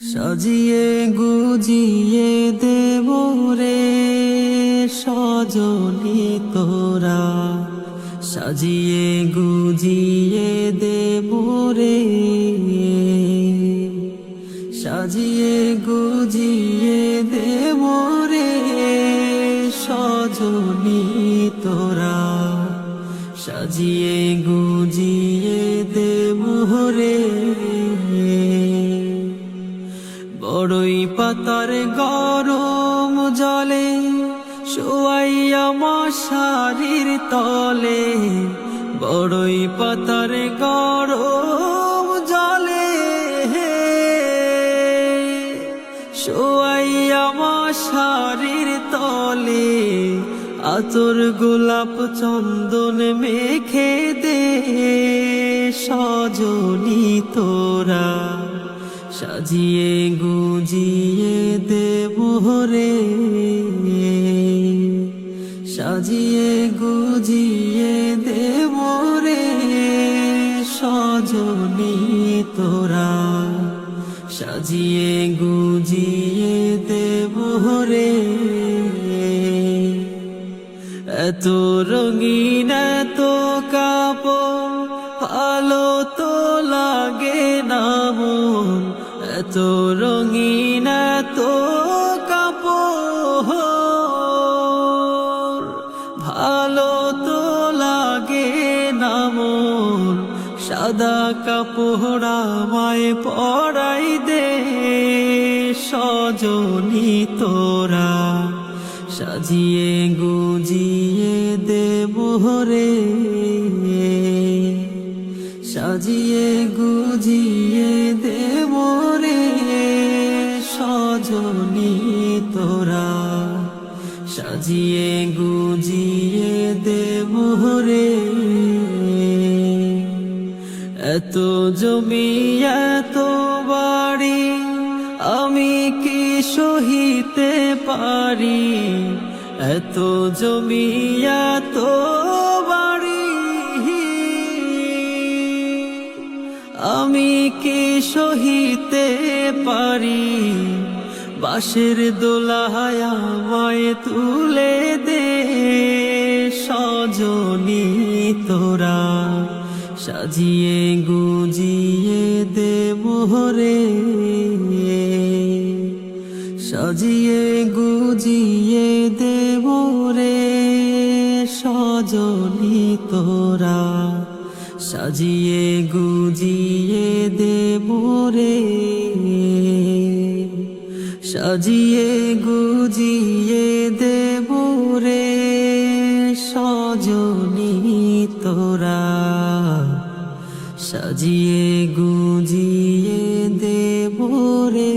সাজিয়ে গুজিয়ে দেব রে সজনী তোরা, সাজিয়ে গুজিয়ে দেব রে, সাজিয়ে গুজিয়ে দেব রে সজনী তোরা, সাজিয়ে গুজিয়ে দেব রে। বড়ই পাতার গরম জলে শোয়াইয়া মশারির তলে, বড়ই পাতার গরম জলে শোয়াইয়া মশারির তলে, আতর গোলাপ চন্দন মেখে দে সজনী তোরা, সাজিয়ে গুজিয়ে দেব রে, সাজিয়ে গুজিয়ে দেব রে সজনী তোরা, সাজিয়ে গুজিয়ে দেব রে। এত রঙিন এত কাপড় ভালো তো লাগে না মন, এত রঙিন এত কাপড় ভালো তো লাগে না মন, সাদা কাপড় আমায় পরাই দে সজনী তোরা, সাজিয়ে গুজিয়ে দেব রে, সাজিয়ে গুজিয়ে দেব রে সজনী তোরা, সাজিয়ে গুজিয়ে দেব রে। এত জমি এত বাড়ি আমি কি সহিতে পারি, এত জমি এত বাড়ি আমি কি সহিতে পারি, বাঁশের দোলায় আমায় তুলে দে সজনী তোরা, সাজিয়ে গুজিয়ে দেব রে, সাজিয়ে গুজিয়ে দেব রে সজনী তোরা, সাজিয়ে গুজিয়ে দেব রে, সাজিয়ে গুজিয়ে দেব রে সজনী তোরা, সাজিয়ে গুজিয়ে দেব রে।